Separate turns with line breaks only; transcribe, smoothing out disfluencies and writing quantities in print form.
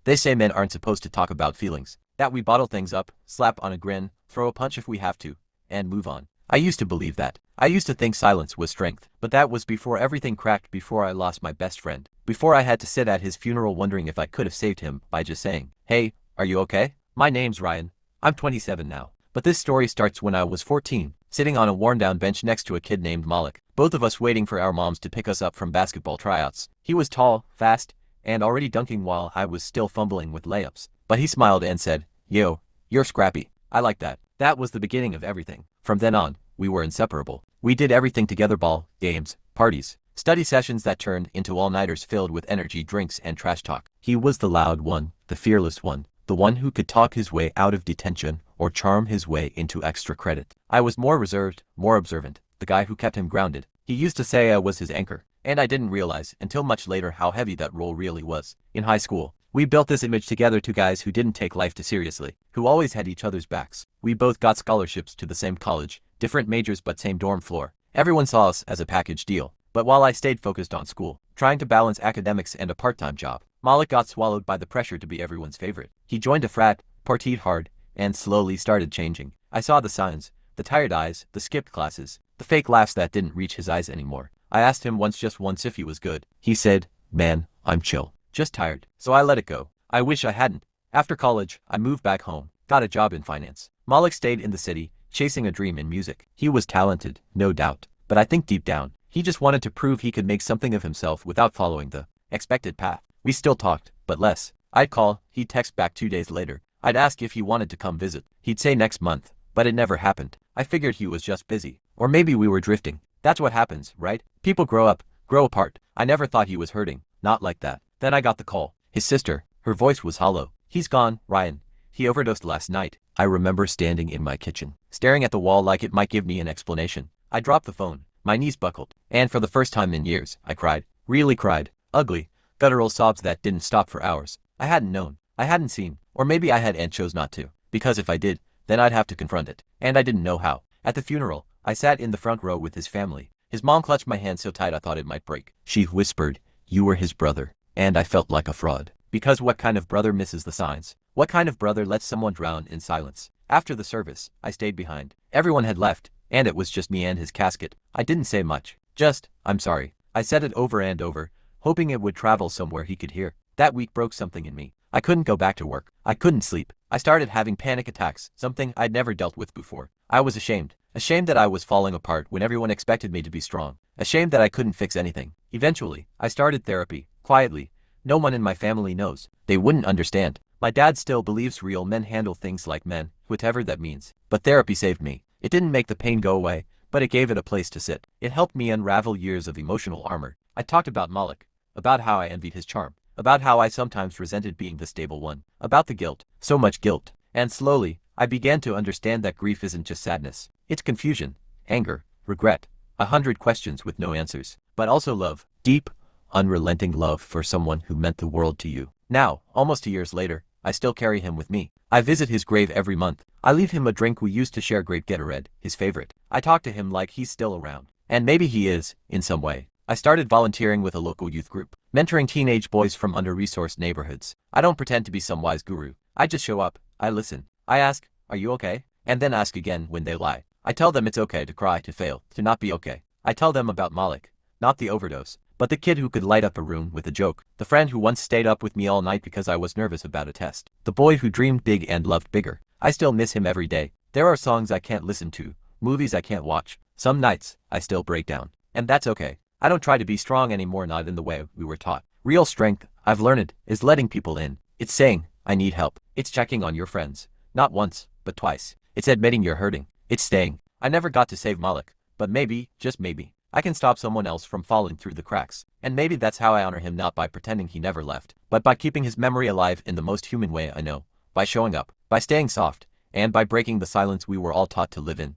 They say men aren't supposed to talk about feelings, that we bottle things up, slap on a grin, throw a punch if we have to, and move on. I used to believe that. I used to think silence was strength, but that was before everything cracked, before I lost my best friend, before I had to sit at his funeral wondering if I could have saved him by just saying, "Hey, are you okay?" My name's Ryan. I'm 27 now. But this story starts when I was 14, sitting on a worn-down bench next to a kid named Malik, both of us waiting for our moms to pick us up from basketball tryouts. He was tall, fast, and already dunking while I was still fumbling with layups. But he smiled and said, "Yo, you're scrappy." I like that. That was the beginning of everything. From then on, we were inseparable. We did everything together: ball, games, parties, study sessions that turned into all-nighters filled with energy drinks and trash talk. He was the loud one, the fearless one, the one who could talk his way out of detention or charm his way into extra credit. I was more reserved, more observant, the guy who kept him grounded. He used to say I was his anchor, and I didn't realize until much later how heavy that role really was. In high school, we built this image together: two guys who didn't take life too seriously, who always had each other's backs. We both got scholarships to the same college, different majors but same dorm floor. Everyone saw us as a package deal. But while I stayed focused on school, trying to balance academics and a part-time job, Malik got swallowed by the pressure to be everyone's favorite. He joined a frat, partied hard, and slowly started changing. I saw the signs, the tired eyes, the skipped classes, the fake laughs that didn't reach his eyes anymore. I asked him just once if he was good. He said, "Man, I'm chill. Just tired." So I let it go. I wish I hadn't. After college, I moved back home, got a job in finance. Malik stayed in the city, chasing a dream in music. He was talented, no doubt, but I think deep down, he just wanted to prove he could make something of himself without following the expected path. We still talked, but less. I'd call, he'd text back 2 days later. I'd ask if he wanted to come visit. He'd say next month, but it never happened. I figured he was just busy. Or maybe we were drifting. That's what happens, right? People grow up, grow apart. I never thought he was hurting. Not like that. Then I got the call. His sister. Her voice was hollow. "He's gone, Ryan. He overdosed last night." I remember standing in my kitchen, staring at the wall like it might give me an explanation. I dropped the phone. My knees buckled. And for the first time in years, I cried. Really cried. Ugly, guttural sobs that didn't stop for hours. I hadn't known. I hadn't seen. Or maybe I had and chose not to. Because if I did, then I'd have to confront it. And I didn't know how. At the funeral, I sat in the front row with his family. His mom clutched my hand so tight I thought it might break. She whispered, "You were his brother." And I felt like a fraud. Because what kind of brother misses the signs? What kind of brother lets someone drown in silence? After the service, I stayed behind. Everyone had left, and it was just me and his casket. I didn't say much. Just, "I'm sorry." I said it over and over, hoping it would travel somewhere he could hear. That week broke something in me. I couldn't go back to work. I couldn't sleep. I started having panic attacks, something I'd never dealt with before. I was ashamed. Ashamed that I was falling apart when everyone expected me to be strong. Ashamed that I couldn't fix anything. Eventually, I started therapy, quietly. No one in my family knows. They wouldn't understand. My dad still believes real men handle things like men, whatever that means. But therapy saved me. It didn't make the pain go away, but it gave it a place to sit. It helped me unravel years of emotional armor. I talked about Malik, about how I envied his charm, about how I sometimes resented being the stable one, about the guilt, so much guilt. And slowly, I began to understand that grief isn't just sadness. It's confusion, anger, regret, 100 questions with no answers, but also love, deep, unrelenting love for someone who meant the world to you. Now, almost 2 years later, I still carry him with me. I visit his grave every month. I leave him a drink we used to share, grape Gatorade, his favorite. I talk to him like he's still around. And maybe he is, in some way. I started volunteering with a local youth group, mentoring teenage boys from under-resourced neighborhoods. I don't pretend to be some wise guru. I just show up. I listen. I ask, "Are you okay?" And then ask again when they lie. I tell them it's okay to cry, to fail, to not be okay. I tell them about Malik, not the overdose, but the kid who could light up a room with a joke. The friend who once stayed up with me all night because I was nervous about a test. The boy who dreamed big and loved bigger. I still miss him every day. There are songs I can't listen to, movies I can't watch. Some nights, I still break down. And that's okay. I don't try to be strong anymore, not in the way we were taught. Real strength, I've learned, is letting people in. It's saying, "I need help." It's checking on your friends. Not once, but twice. It's admitting you're hurting. It's staying. I never got to save Malik, but maybe, just maybe, I can stop someone else from falling through the cracks. And maybe that's how I honor him, not by pretending he never left, but by keeping his memory alive in the most human way I know. By showing up, by staying soft, and by breaking the silence we were all taught to live in.